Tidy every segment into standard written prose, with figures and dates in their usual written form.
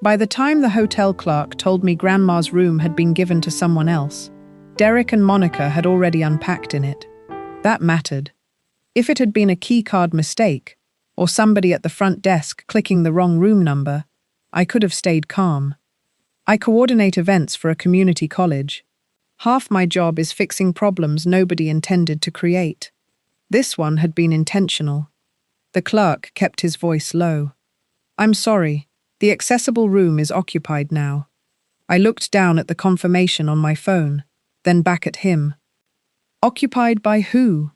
By the time the hotel clerk told me Grandma's room had been given to someone else, Derek and Monica had already unpacked in it. That mattered. If it had been a keycard mistake, or somebody at the front desk clicking the wrong room number, I could have stayed calm. I coordinate events for a community college. Half my job is fixing problems nobody intended to create. This one had been intentional. The clerk kept his voice low. "I'm sorry, the accessible room is occupied now." I looked down at the confirmation on my phone, then back at him. Occupied by who?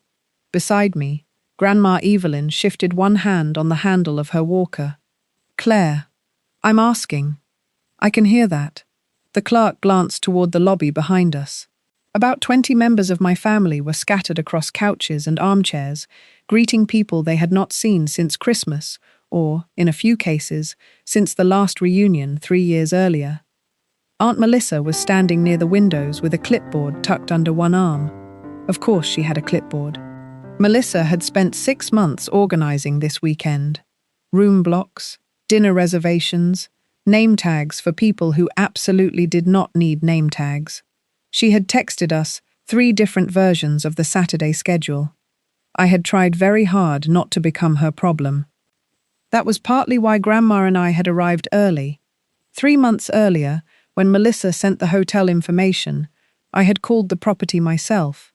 Beside me, Grandma Evelyn shifted one hand on the handle of her walker. "Claire, I'm asking." "I can hear that." The clerk glanced toward the lobby behind us. About 20 members of my family were scattered across couches and armchairs, greeting people they had not seen since Christmas, or, in a few cases, since the last reunion 3 years earlier. Aunt Melissa was standing near the windows with a clipboard tucked under one arm. Of course she had a clipboard. Melissa had spent 6 months organizing this weekend. Room blocks, dinner reservations, name tags for people who absolutely did not need name tags. She had texted us 3 different versions of the Saturday schedule. I had tried very hard not to become her problem. That was partly why Grandma and I had arrived early. 3 months earlier, when Melissa sent the hotel information, I had called the property myself.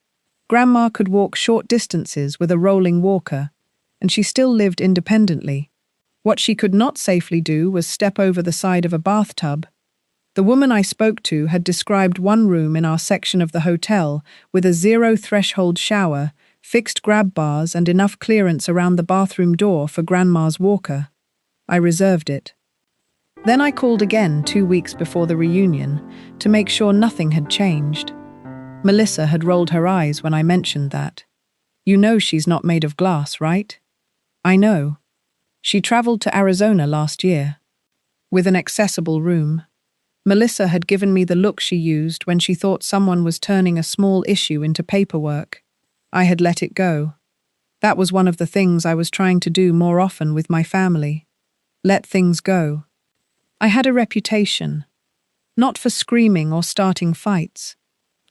Grandma could walk short distances with a rolling walker, and she still lived independently. What she could not safely do was step over the side of a bathtub. The woman I spoke to had described one room in our section of the hotel with a zero-threshold shower, fixed grab bars and enough clearance around the bathroom door for Grandma's walker. I reserved it. Then I called again 2 weeks before the reunion to make sure nothing had changed. Melissa had rolled her eyes when I mentioned that. "You know she's not made of glass, right?" "I know. She traveled to Arizona last year." With an accessible room. Melissa had given me the look she used when she thought someone was turning a small issue into paperwork. I had let it go. That was one of the things I was trying to do more often with my family. Let things go. I had a reputation. Not for screaming or starting fights.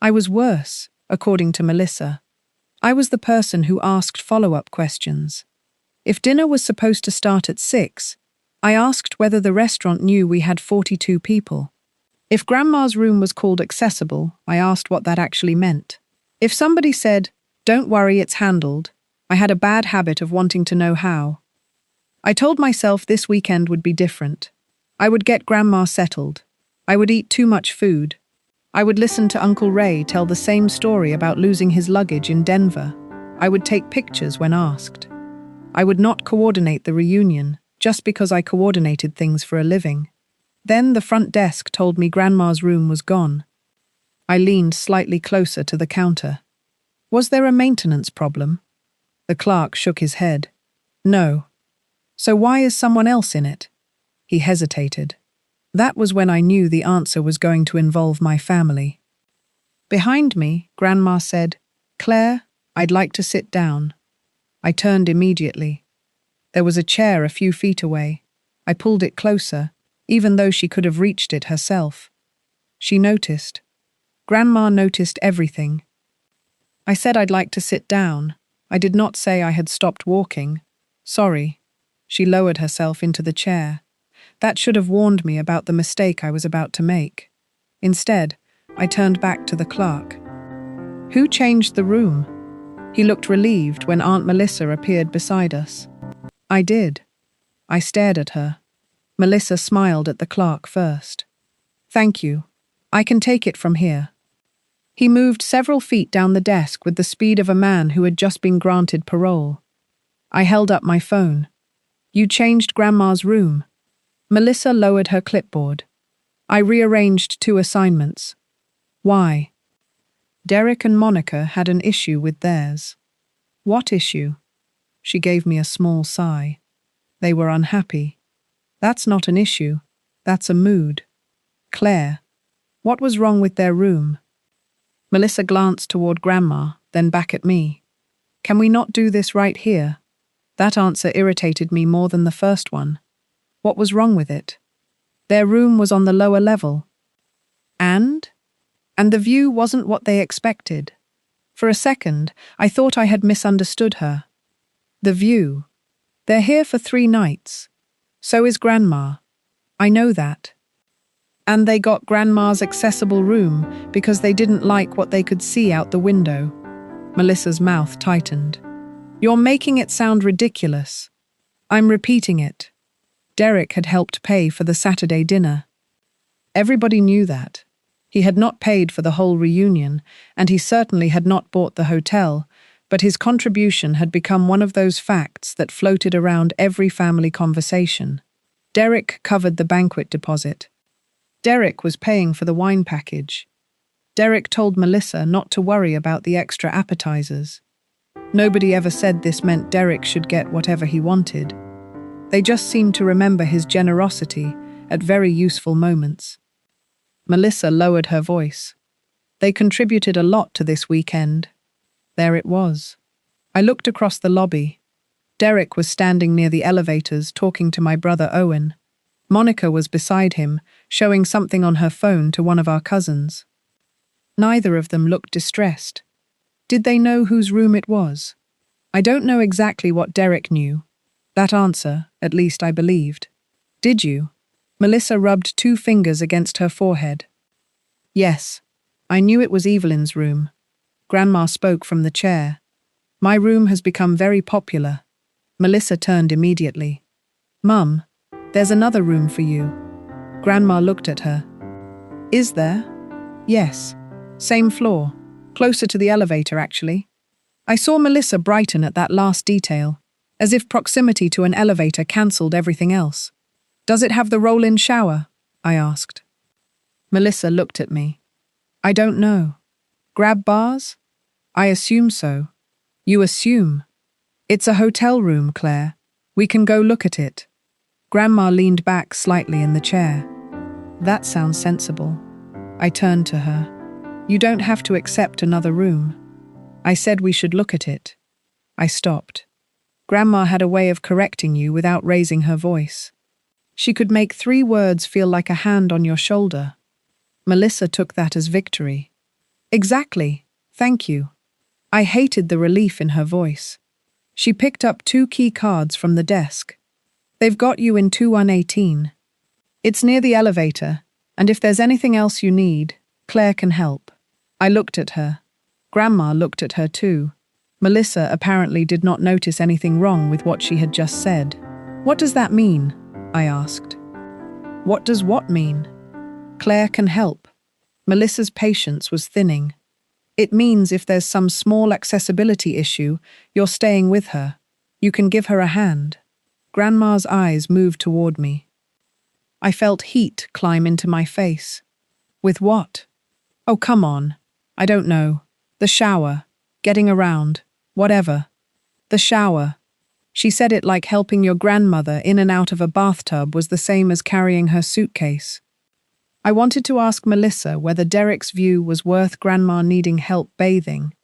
I was worse, according to Melissa. I was the person who asked follow-up questions. If dinner was supposed to start at 6, I asked whether the restaurant knew we had 42 people. If Grandma's room was called accessible, I asked what that actually meant. If somebody said, "Don't worry, it's handled," I had a bad habit of wanting to know how. I told myself this weekend would be different. I would get Grandma settled. I would eat too much food. I would listen to Uncle Ray tell the same story about losing his luggage in Denver. I would take pictures when asked. I would not coordinate the reunion, just because I coordinated things for a living. Then the front desk told me Grandma's room was gone. I leaned slightly closer to the counter. Was there a maintenance problem? The clerk shook his head. No. So why is someone else in it? He hesitated. That was when I knew the answer was going to involve my family. Behind me, Grandma said, "Claire, I'd like to sit down." I turned immediately. There was a chair a few feet away. I pulled it closer, even though she could have reached it herself. She noticed. Grandma noticed everything. I said I'd like to sit down. I did not say I had stopped walking. Sorry. She lowered herself into the chair. That should have warned me about the mistake I was about to make. Instead, I turned back to the clerk. "Who changed the room?" He looked relieved when Aunt Melissa appeared beside us. "I did." I stared at her. Melissa smiled at the clerk first. "Thank you. I can take it from here." He moved several feet down the desk with the speed of a man who had just been granted parole. I held up my phone. "You changed Grandma's room." Melissa lowered her clipboard. I rearranged 2 assignments. Why? Derek and Monica had an issue with theirs. What issue? She gave me a small sigh. They were unhappy. That's not an issue. That's a mood. Claire, what was wrong with their room? Melissa glanced toward Grandma, then back at me. Can we not do this right here? That answer irritated me more than the first one. What was wrong with it? Their room was on the lower level. And the view wasn't what they expected. For a second, I thought I had misunderstood her. The view. They're here for 3 nights. So is Grandma. I know that. And they got Grandma's accessible room because they didn't like what they could see out the window. Melissa's mouth tightened. You're making it sound ridiculous. I'm repeating it. Derek had helped pay for the Saturday dinner. Everybody knew that. He had not paid for the whole reunion, and he certainly had not bought the hotel, but his contribution had become one of those facts that floated around every family conversation. Derek covered the banquet deposit. Derek was paying for the wine package. Derek told Melissa not to worry about the extra appetizers. Nobody ever said this meant Derek should get whatever he wanted. They just seemed to remember his generosity at very useful moments. Melissa lowered her voice. They contributed a lot to this weekend. There it was. I looked across the lobby. Derek was standing near the elevators talking to my brother Owen. Monica was beside him, showing something on her phone to one of our cousins. Neither of them looked distressed. Did they know whose room it was? I don't know exactly what Derek knew. That answer, at least I believed. Did you? Melissa rubbed 2 fingers against her forehead. Yes, I knew it was Evelyn's room. Grandma spoke from the chair. My room has become very popular. Melissa turned immediately. Mum, there's another room for you. Grandma looked at her. Is there? Yes. Same floor. Closer to the elevator, actually. I saw Melissa brighten at that last detail, as if proximity to an elevator cancelled everything else. Does it have the roll-in shower? I asked. Melissa looked at me. I don't know. Grab bars? I assume so. You assume. It's a hotel room, Claire. We can go look at it. Grandma leaned back slightly in the chair. That sounds sensible. I turned to her. You don't have to accept another room. I said we should look at it. I stopped. Grandma had a way of correcting you without raising her voice. She could make 3 words feel like a hand on your shoulder. Melissa took that as victory. Exactly. Thank you. I hated the relief in her voice. She picked up 2 key cards from the desk. They've got you in 2118. It's near the elevator, and if there's anything else you need, Claire can help. I looked at her. Grandma looked at her too. Melissa apparently did not notice anything wrong with what she had just said. What does that mean? I asked. What does what mean? Claire can help. Melissa's patience was thinning. It means if there's some small accessibility issue, you're staying with her. You can give her a hand. Grandma's eyes moved toward me. I felt heat climb into my face. With what? Oh, come on. I don't know. The shower. Getting around. Whatever. The shower. She said it like helping your grandmother in and out of a bathtub was the same as carrying her suitcase. I wanted to ask Melissa whether Derek's view was worth Grandma needing help bathing.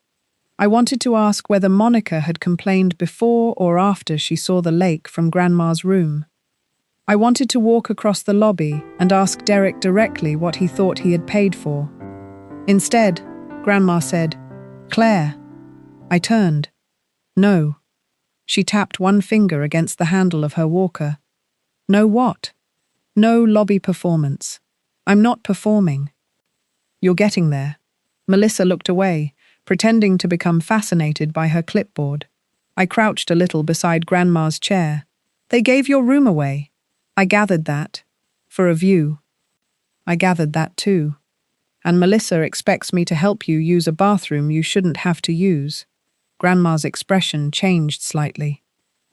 I wanted to ask whether Monica had complained before or after she saw the lake from Grandma's room. I wanted to walk across the lobby and ask Derek directly what he thought he had paid for. Instead, Grandma said, Claire. I turned. No. She tapped 1 finger against the handle of her walker. No what? No lobby performance. I'm not performing. You're getting there. Melissa looked away, pretending to become fascinated by her clipboard. I crouched a little beside Grandma's chair. They gave your room away. I gathered that. For a view. I gathered that too. And Melissa expects me to help you use a bathroom you shouldn't have to use. Grandma's expression changed slightly.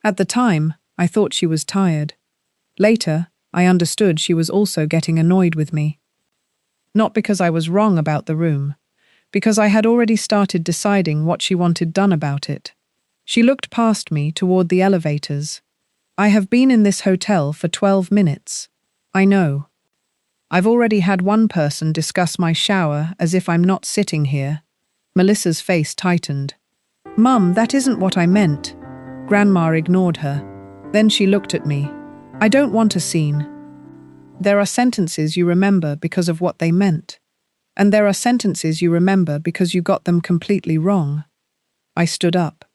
At the time, I thought she was tired. Later, I understood she was also getting annoyed with me. Not because I was wrong about the room, because I had already started deciding what she wanted done about it. She looked past me toward the elevators. I have been in this hotel for 12 minutes. I know. I've already had 1 person discuss my shower as if I'm not sitting here. Melissa's face tightened. Mum, that isn't what I meant. Grandma ignored her. Then she looked at me. I don't want a scene. There are sentences you remember because of what they meant, and there are sentences you remember because you got them completely wrong. I stood up.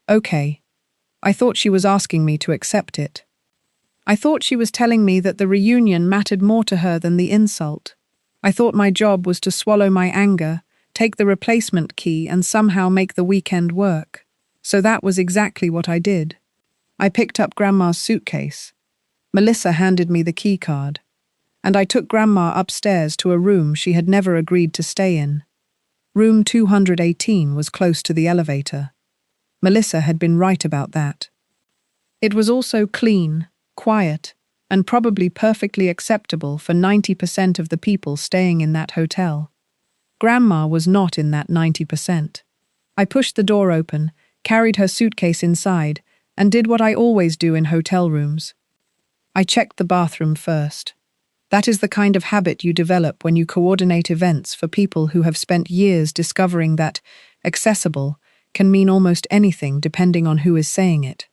Okay. I thought she was asking me to accept it. I thought she was telling me that the reunion mattered more to her than the insult. I thought my job was to swallow my anger, take the replacement key, and somehow make the weekend work. So that was exactly what I did. I picked up Grandma's suitcase. Melissa handed me the key card, and I took Grandma upstairs to a room she had never agreed to stay in. Room 218 was close to the elevator. Melissa had been right about that. It was also clean, quiet, and probably perfectly acceptable for 90% of the people staying in that hotel. Grandma was not in that 90%. I pushed the door open, carried her suitcase inside, and did what I always do in hotel rooms. I checked the bathroom first. That is the kind of habit you develop when you coordinate events for people who have spent years discovering that accessible can mean almost anything depending on who is saying it.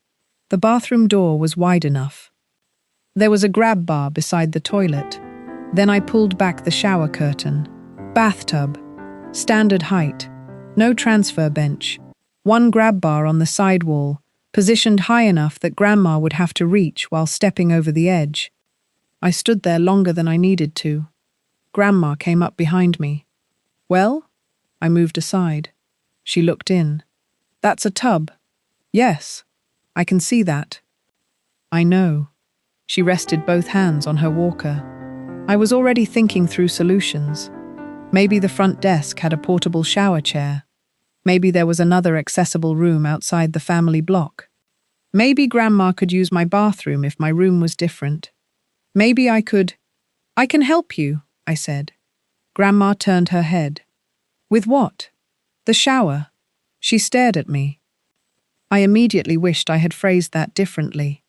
The bathroom door was wide enough. There was a grab bar beside the toilet. Then I pulled back the shower curtain. Bathtub. Standard height. No transfer bench. One grab bar on the side wall, positioned high enough that Grandma would have to reach while stepping over the edge. I stood there longer than I needed to. Grandma came up behind me. Well? I moved aside. She looked in. That's a tub. Yes, I can see that. I know. She rested both hands on her walker. I was already thinking through solutions. Maybe the front desk had a portable shower chair. Maybe there was another accessible room outside the family block. Maybe Grandma could use my bathroom if my room was different. Maybe I could. I can help you, I said. Grandma turned her head. With what? The shower. She stared at me. I immediately wished I had phrased that differently.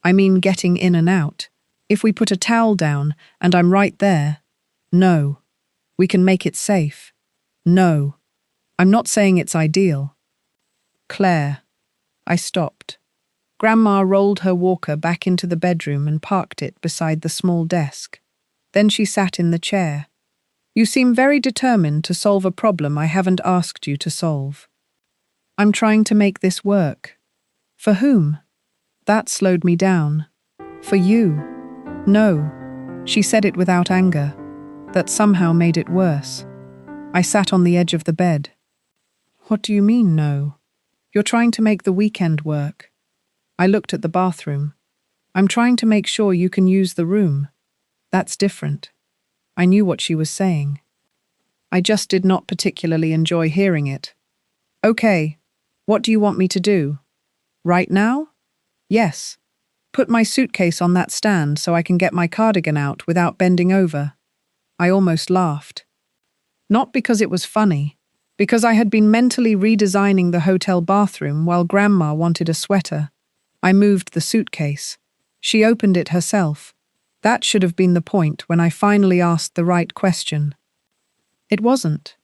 I mean getting in and out. If we put a towel down and I'm right there. No. We can make it safe. No. I'm not saying it's ideal. Claire. I stopped. Grandma rolled her walker back into the bedroom and parked it beside the small desk. Then she sat in the chair. You seem very determined to solve a problem I haven't asked you to solve. I'm trying to make this work. For whom? That slowed me down. For you. No. She said it without anger. That somehow made it worse. I sat on the edge of the bed. What do you mean, no? You're trying to make the weekend work. I looked at the bathroom. I'm trying to make sure you can use the room. That's different. I knew what she was saying. I just did not particularly enjoy hearing it. Okay, what do you want me to do? Right now? Yes. Put my suitcase on that stand so I can get my cardigan out without bending over. I almost laughed. Not because it was funny, because I had been mentally redesigning the hotel bathroom while Grandma wanted a sweater. I moved the suitcase. She opened it herself. That should have been the point when I finally asked the right question. It wasn't.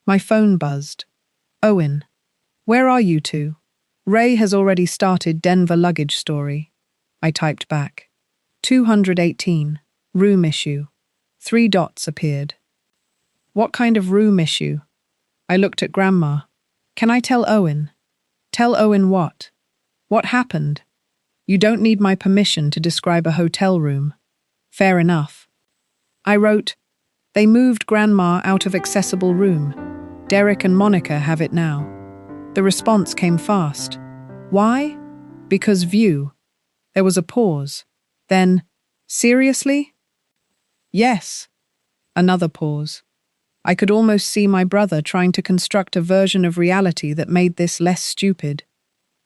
My phone buzzed. Owen. Where are you two? Ray has already started Denver luggage story. I typed back. 218. Room issue. 3 dots appeared. What kind of room issue? I looked at Grandma. Can I tell Owen? Tell Owen what? What happened? You don't need my permission to describe a hotel room. Fair enough. I wrote, they moved Grandma out of accessible room. Derek and Monica have it now. The response came fast. Why? Because view. There was a pause. Then, seriously? Yes. Another pause. I could almost see my brother trying to construct a version of reality that made this less stupid.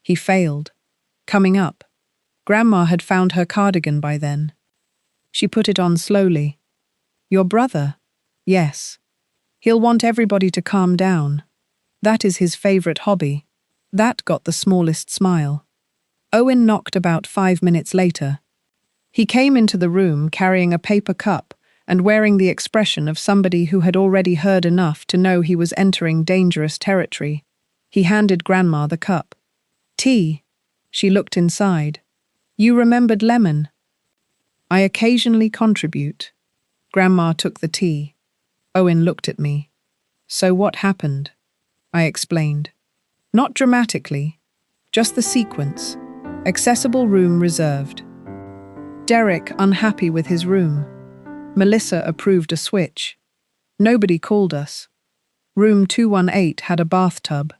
He failed. Coming up. Grandma had found her cardigan by then. She put it on slowly. Your brother? Yes. He'll want everybody to calm down. That is his favorite hobby. That got the smallest smile. Owen knocked about 5 minutes later. He came into the room carrying a paper cup and wearing the expression of somebody who had already heard enough to know he was entering dangerous territory. He handed Grandma the cup. Tea. She looked inside. You remembered lemon. I occasionally contribute. Grandma took the tea. Owen looked at me. So what happened? I explained. Not dramatically, just the sequence. Accessible room reserved. Derek unhappy with his room. Melissa approved a switch. Nobody called us. Room 218 had a bathtub.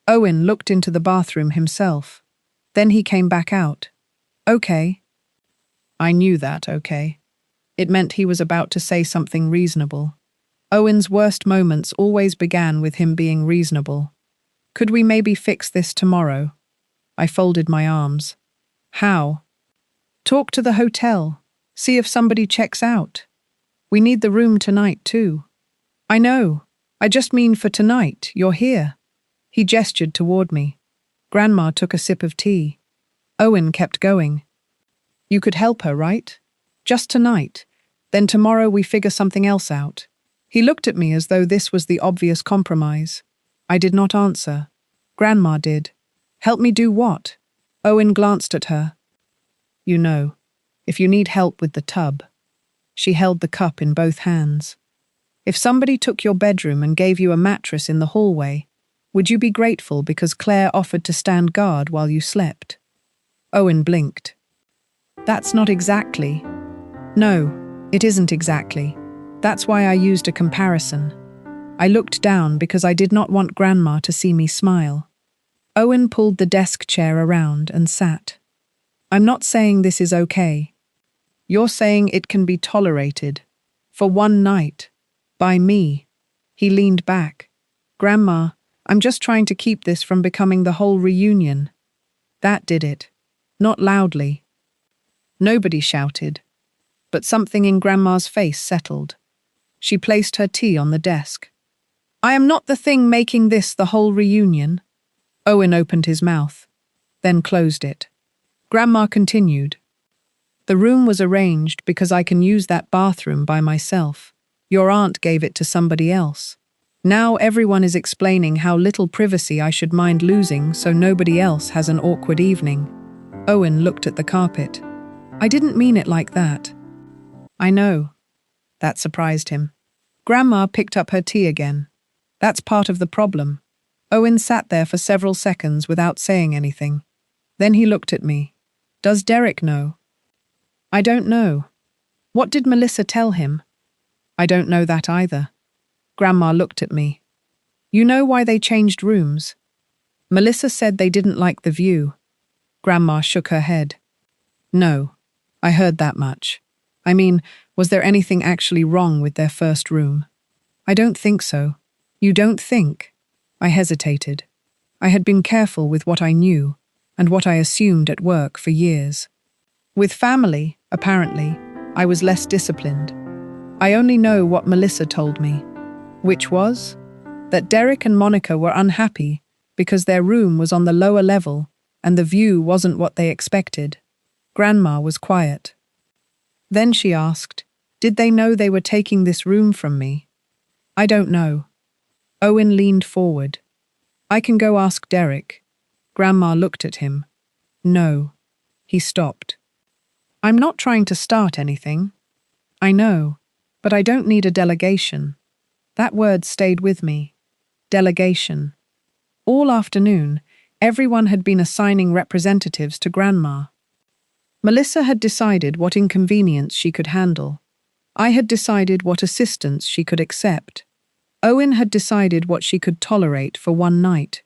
Owen looked into the bathroom himself. Then he came back out. Okay. I knew that, okay. It meant he was about to say something reasonable. Owen's worst moments always began with him being reasonable. Could we maybe fix this tomorrow? I folded my arms. How? Talk to the hotel. See if somebody checks out. We need the room tonight, too. I know. I just mean for tonight. You're here. He gestured toward me. Grandma took a sip of tea. Owen kept going. You could help her, right? Just tonight. Then tomorrow we figure something else out. He looked at me as though this was the obvious compromise. I did not answer. Grandma did. Help me do what? Owen glanced at her. You know, if you need help with the tub. She held the cup in both hands. If somebody took your bedroom and gave you a mattress in the hallway, would you be grateful because Claire offered to stand guard while you slept? Owen blinked. That's not exactly. No, it isn't exactly. That's why I used a comparison. I looked down because I did not want Grandma to see me smile. Owen pulled the desk chair around and sat. I'm not saying this is okay. You're saying it can be tolerated. For one night. By me. He leaned back. Grandma, I'm just trying to keep this from becoming the whole reunion. That did it. Not loudly. Nobody shouted. But something in Grandma's face settled. She placed her tea on the desk. I am not the thing making this the whole reunion. Owen opened his mouth, then closed it. Grandma continued. The room was arranged because I can use that bathroom by myself. Your aunt gave it to somebody else. Now everyone is explaining how little privacy I should mind losing so nobody else has an awkward evening. Owen looked at the carpet. I didn't mean it like that. I know. That surprised him. Grandma picked up her tea again. That's part of the problem. Owen sat there for several seconds without saying anything. Then he looked at me. Does Derek know? I don't know. What did Melissa tell him? I don't know that either. Grandma looked at me. You know why they changed rooms? Melissa said they didn't like the view. Grandma shook her head. No, I heard that much. I mean, was there anything actually wrong with their first room? I don't think so. You don't think? I hesitated. I had been careful with what I knew and what I assumed at work for years. With family, apparently, I was less disciplined. I only know what Melissa told me, which was that Derek and Monica were unhappy because their room was on the lower level and the view wasn't what they expected. Grandma was quiet. Then she asked, did they know they were taking this room from me? I don't know. Owen leaned forward. I can go ask Derek. Grandma looked at him. No. He stopped. I'm not trying to start anything. I know, but I don't need a delegation. That word stayed with me. Delegation. All afternoon, everyone had been assigning representatives to Grandma. Melissa had decided what inconvenience she could handle. I had decided what assistance she could accept. Owen had decided what she could tolerate for one night.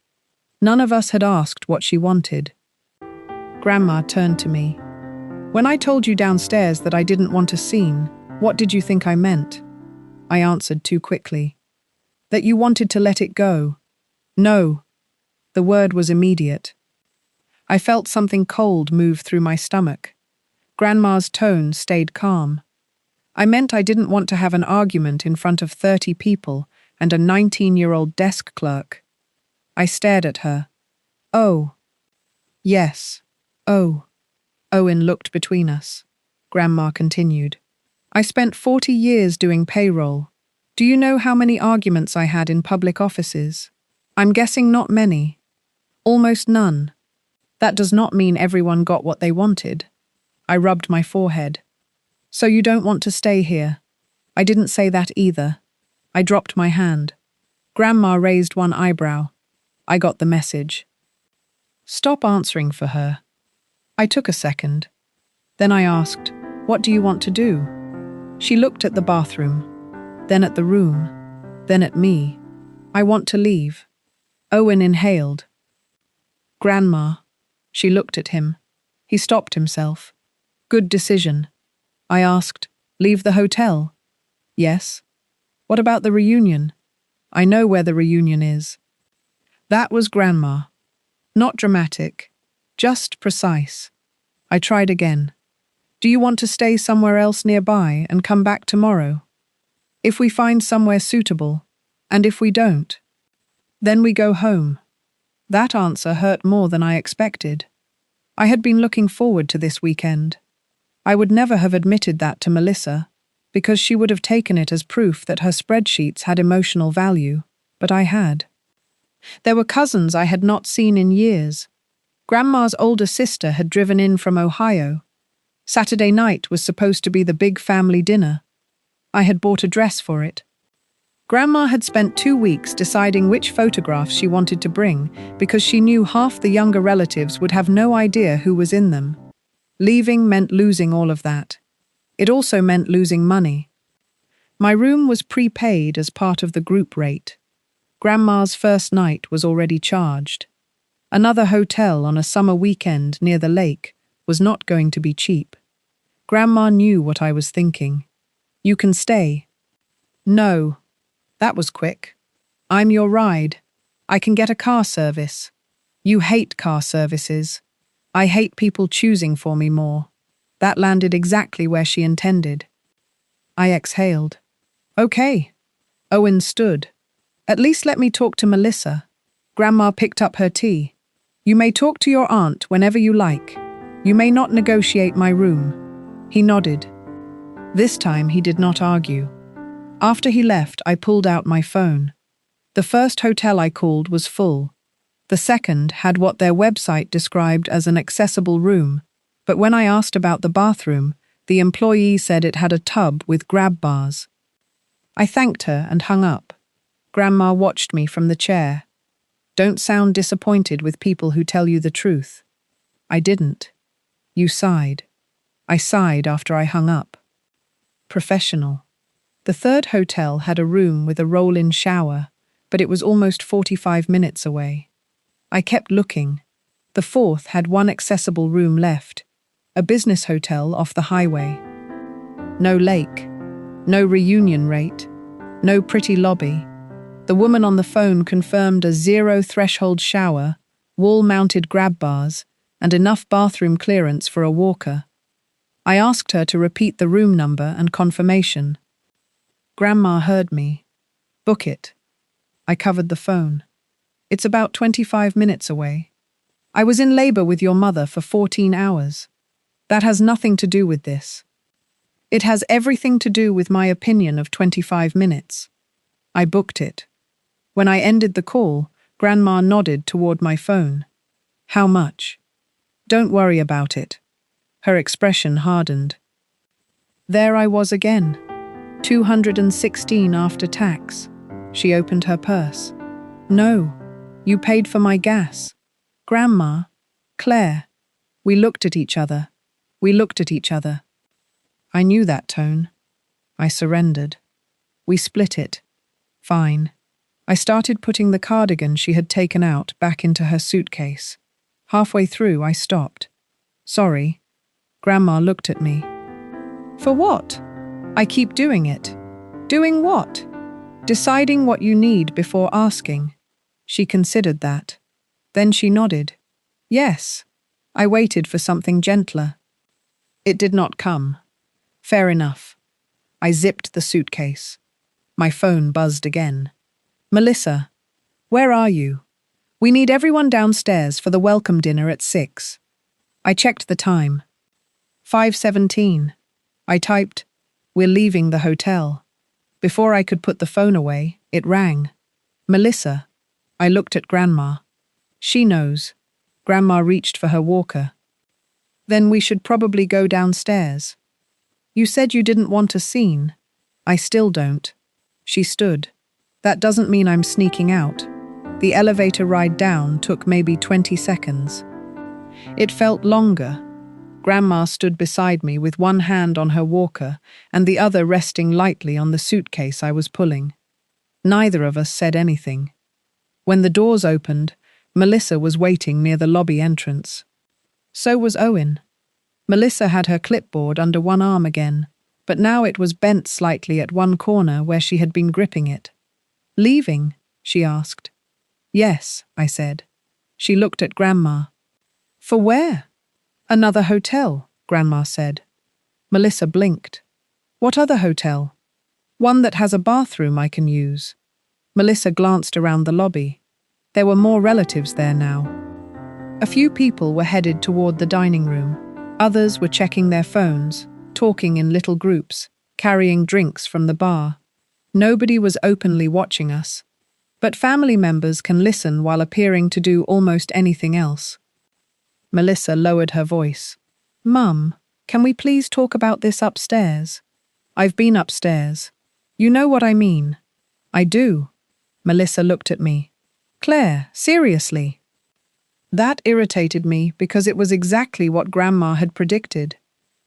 None of us had asked what she wanted. Grandma turned to me. When I told you downstairs that I didn't want a scene, what did you think I meant? I answered too quickly. That you wanted to let it go. No. The word was immediate. I felt something cold move through my stomach. Grandma's tone stayed calm. I meant I didn't want to have an argument in front of 30 people and a 19-year-old desk clerk. I stared at her. Oh. Yes. Oh. Owen looked between us. Grandma continued. I spent 40 years doing payroll. Do you know how many arguments I had in public offices? I'm guessing not many. Almost none. That does not mean everyone got what they wanted. I rubbed my forehead. So you don't want to stay here? I didn't say that either. I dropped my hand. Grandma raised one eyebrow. I got the message. Stop answering for her. I took a second. Then I asked, what do you want to do? She looked at the bathroom, then at the room, then at me. I want to leave. Owen inhaled. Grandma. She looked at him. He stopped himself. Good decision. I asked, leave the hotel? Yes. What about the reunion? I know where the reunion is. That was Grandma. Not dramatic, just precise. I tried again. Do you want to stay somewhere else nearby and come back tomorrow? If we find somewhere suitable, and if we don't, then we go home. That answer hurt more than I expected. I had been looking forward to this weekend. I would never have admitted that to Melissa, because she would have taken it as proof that her spreadsheets had emotional value, but I had. There were cousins I had not seen in years. Grandma's older sister had driven in from Ohio. Saturday night was supposed to be the big family dinner. I had bought a dress for it. Grandma had spent 2 weeks deciding which photographs she wanted to bring because she knew half the younger relatives would have no idea who was in them. Leaving meant losing all of that. It also meant losing money. My room was prepaid as part of the group rate. Grandma's first night was already charged. Another hotel on a summer weekend near the lake was not going to be cheap. Grandma knew what I was thinking. You can stay. No. That was quick. I'm your ride. I can get a car service. You hate car services. I hate people choosing for me more. That landed exactly where she intended. I exhaled. Okay. Owen stood. At least let me talk to Melissa. Grandma picked up her tea. You may talk to your aunt whenever you like. You may not negotiate my room. He nodded. This time he did not argue. After he left, I pulled out my phone. The first hotel I called was full. The second had what their website described as an accessible room, but when I asked about the bathroom, the employee said it had a tub with grab bars. I thanked her and hung up. Grandma watched me from the chair. Don't sound disappointed with people who tell you the truth. I didn't. You sighed. I sighed after I hung up. Professional. The third hotel had a room with a roll-in shower, but it was almost 45 minutes away. I kept looking. The fourth had one accessible room left, a business hotel off the highway. No lake, no reunion rate, no pretty lobby. The woman on the phone confirmed a zero-threshold shower, wall-mounted grab bars, and enough bathroom clearance for a walker. I asked her to repeat the room number and confirmation. Grandma heard me. Book it. I covered the phone. It's about 25 minutes away. I was in labor with your mother for 14 hours. That has nothing to do with this. It has everything to do with my opinion of 25 minutes. I booked it. When I ended the call, Grandma nodded toward my phone. How much? Don't worry about it. Her expression hardened. There I was again. 216 after tax. She opened her purse. No, you paid for my gas. Grandma, Claire. We looked at each other. We looked at each other. I knew that tone. I surrendered. We split it. Fine. I started putting the cardigan she had taken out back into her suitcase. Halfway through, I stopped. Sorry. Grandma looked at me. For what? I keep doing it. Doing what? Deciding what you need before asking. She considered that. Then she nodded. Yes. I waited for something gentler. It did not come. Fair enough. I zipped the suitcase. My phone buzzed again. Melissa, where are you? We need everyone downstairs for the welcome dinner at 6. I checked the time. 5:17. I typed, we're leaving the hotel. Before I could put the phone away, it rang. Melissa. I looked at Grandma. She knows. Grandma reached for her walker. Then we should probably go downstairs. You said you didn't want a scene. I still don't. She stood. That doesn't mean I'm sneaking out. The elevator ride down took maybe 20 seconds. It felt longer. Grandma stood beside me with one hand on her walker and the other resting lightly on the suitcase I was pulling. Neither of us said anything. When the doors opened, Melissa was waiting near the lobby entrance. So was Owen. Melissa had her clipboard under one arm again, but now it was bent slightly at one corner where she had been gripping it. Leaving? She asked. Yes, I said. She looked at Grandma. For where? Another hotel, Grandma said. Melissa blinked. What other hotel? One that has a bathroom I can use. Melissa glanced around the lobby. There were more relatives there now. A few people were headed toward the dining room. Others were checking their phones, talking in little groups, carrying drinks from the bar. Nobody was openly watching us. But family members can listen while appearing to do almost anything else. Melissa lowered her voice. Mum, can we please talk about this upstairs? I've been upstairs. You know what I mean. I do. Melissa looked at me. Claire, seriously. That irritated me because it was exactly what Grandma had predicted.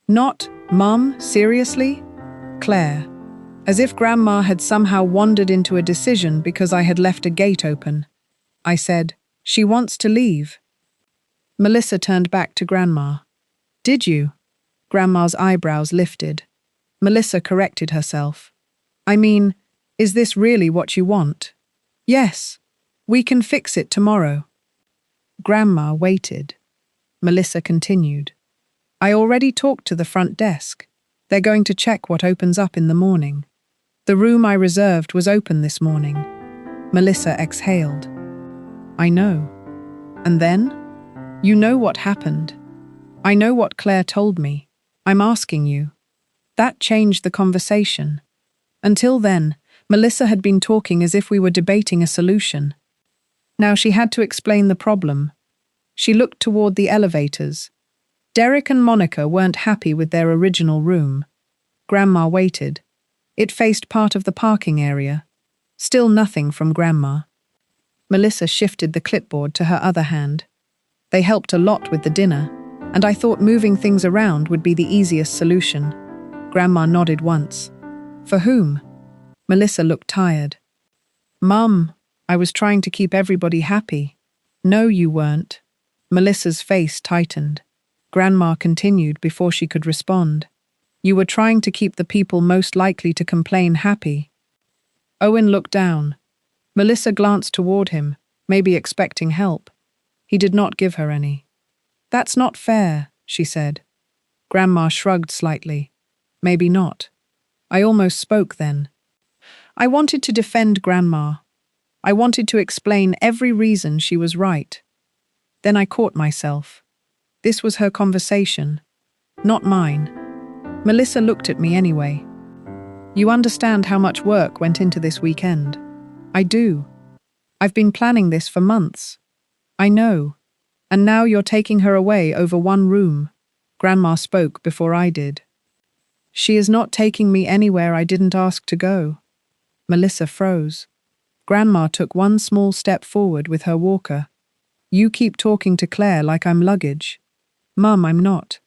Not, Mum, seriously? Claire. As if Grandma had somehow wandered into a decision because I had left a gate open. I said, she wants to leave. Melissa turned back to Grandma. Did you? Grandma's eyebrows lifted. Melissa corrected herself. I mean, is this really what you want? Yes. We can fix it tomorrow. Grandma waited. Melissa continued. I already talked to the front desk. They're going to check what opens up in the morning. The room I reserved was open this morning. Melissa exhaled. I know. And then? You know what happened. I know what Claire told me. I'm asking you. That changed the conversation. Until then, Melissa had been talking as if we were debating a solution. Now she had to explain the problem. She looked toward the elevators. Derek and Monica weren't happy with their original room. Grandma waited. It faced part of the parking area. Still nothing from Grandma. Melissa shifted the clipboard to her other hand. They helped a lot with the dinner, and I thought moving things around would be the easiest solution. Grandma nodded once. For whom? Melissa looked tired. Mum, I was trying to keep everybody happy. No, you weren't. Melissa's face tightened. Grandma continued before she could respond. You were trying to keep the people most likely to complain happy. Owen looked down. Melissa glanced toward him, maybe expecting help. He did not give her any. That's not fair, she said. Grandma shrugged slightly. Maybe not. I almost spoke then. I wanted to defend Grandma. I wanted to explain every reason she was right. Then I caught myself. This was her conversation, not mine. Melissa looked at me anyway. You understand how much work went into this weekend? I do. I've been planning this for months. I know. And now you're taking her away over one room. Grandma spoke before I did. She is not taking me anywhere I didn't ask to go. Melissa froze. Grandma took one small step forward with her walker. You keep talking to Claire like I'm luggage. Mum, I'm not.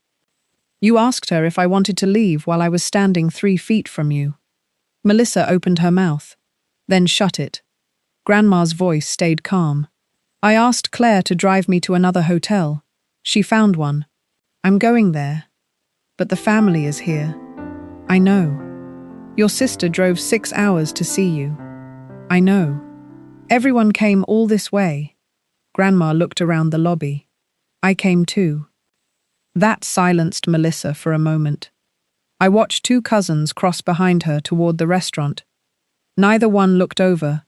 You asked her if I wanted to leave while I was standing 3 feet from you. Melissa opened her mouth, then shut it. Grandma's voice stayed calm. I asked Claire to drive me to another hotel. She found one. I'm going there. But the family is here. I know. Your sister drove 6 hours to see you. I know. Everyone came all this way. Grandma looked around the lobby. I came too. That silenced Melissa for a moment. I watched 2 cousins cross behind her toward the restaurant. Neither one looked over.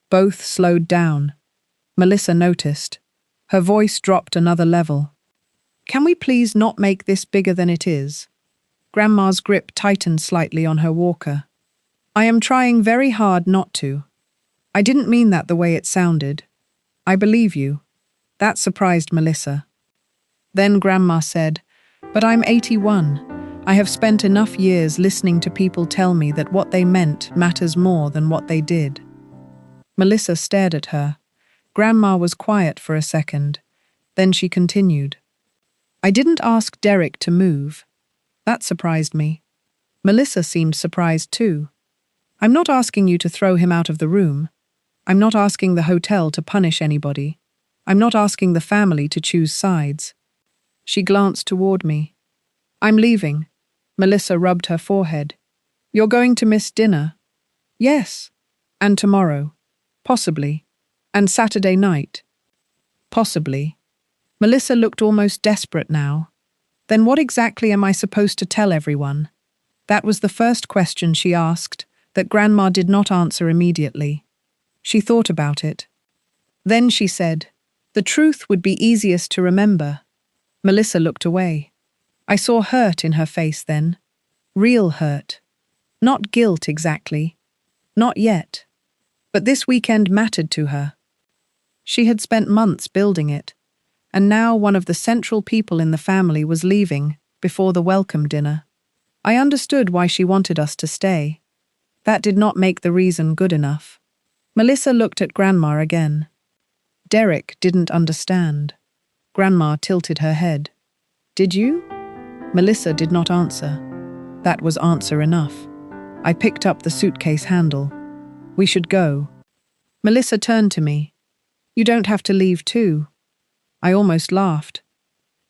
Both slowed down. Melissa noticed. Her voice dropped another level. Can we please not make this bigger than it is? Grandma's grip tightened slightly on her walker. I am trying very hard not to. I didn't mean that the way it sounded. I believe you. That surprised Melissa. Then Grandma said, But I'm 81. I have spent enough years listening to people tell me that what they meant matters more than what they did. Melissa stared at her. Grandma was quiet for a second. Then she continued. I didn't ask Derek to move. That surprised me. Melissa seemed surprised too. I'm not asking you to throw him out of the room. I'm not asking the hotel to punish anybody. I'm not asking the family to choose sides. She glanced toward me. I'm leaving. Melissa rubbed her forehead. You're going to miss dinner? Yes. And tomorrow? Possibly. And Saturday night? Possibly. Melissa looked almost desperate now. Then what exactly am I supposed to tell everyone? That was the first question she asked, that Grandma did not answer immediately. She thought about it. Then she said, the truth would be easiest to remember. Melissa looked away. I saw hurt in her face then. Real hurt. Not guilt exactly. Not yet. But this weekend mattered to her. She had spent months building it, and now one of the central people in the family was leaving before the welcome dinner. I understood why she wanted us to stay. That did not make the reason good enough. Melissa looked at Grandma again. Derek didn't understand. Grandma tilted her head. Did you? Melissa did not answer. That was answer enough. I picked up the suitcase handle. We should go. Melissa turned to me. You don't have to leave too. I almost laughed.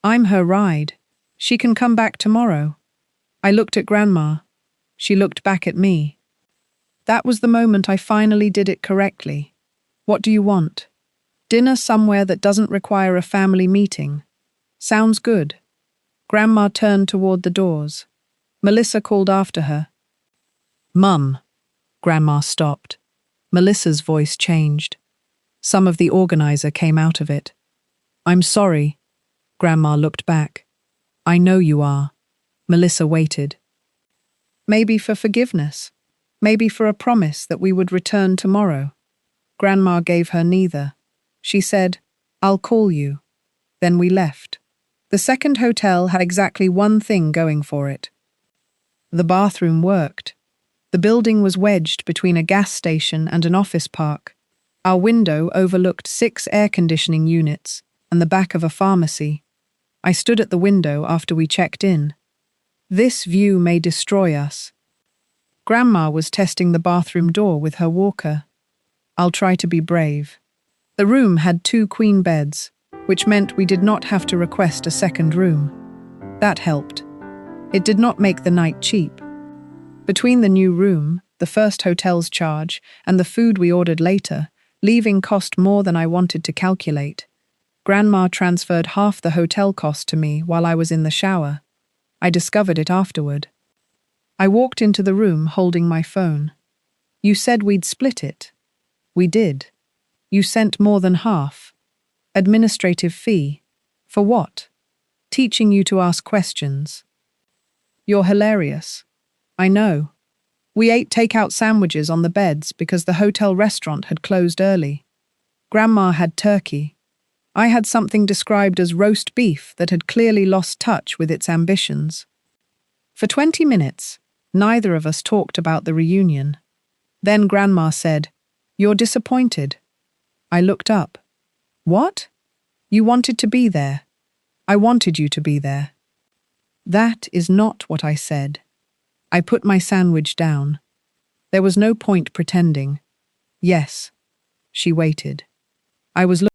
I'm her ride. She can come back tomorrow. I looked at Grandma. She looked back at me. That was the moment I finally did it correctly. What do you want? Dinner somewhere that doesn't require a family meeting. Sounds good. Grandma turned toward the doors. Melissa called after her. Mum. Grandma stopped. Melissa's voice changed. Some of the organizer came out of it. I'm sorry. Grandma looked back. I know you are. Melissa waited. Maybe for forgiveness. Maybe for a promise that we would return tomorrow. Grandma gave her neither. She said, I'll call you. Then we left. The second hotel had exactly one thing going for it. The bathroom worked. The building was wedged between a gas station and an office park. Our window overlooked 6 air conditioning units and the back of a pharmacy. I stood at the window after we checked in. This view may destroy us. Grandma was testing the bathroom door with her walker. I'll try to be brave. The room had 2 queen beds, which meant we did not have to request a second room. That helped. It did not make the night cheap. Between the new room, the first hotel's charge, and the food we ordered later, leaving cost more than I wanted to calculate. Grandma transferred half the hotel cost to me while I was in the shower. I discovered it afterward. I walked into the room holding my phone. You said we'd split it. We did. You sent more than half. Administrative fee. For what? Teaching you to ask questions. You're hilarious. I know. We ate takeout sandwiches on the beds because the hotel restaurant had closed early. Grandma had turkey. I had something described as roast beef that had clearly lost touch with its ambitions. For 20 minutes, neither of us talked about the reunion. Then Grandma said, You're disappointed. I looked up. What? You wanted to be there. I wanted you to be there. That is not what I said. I put my sandwich down. There was no point pretending. Yes. She waited. I was looking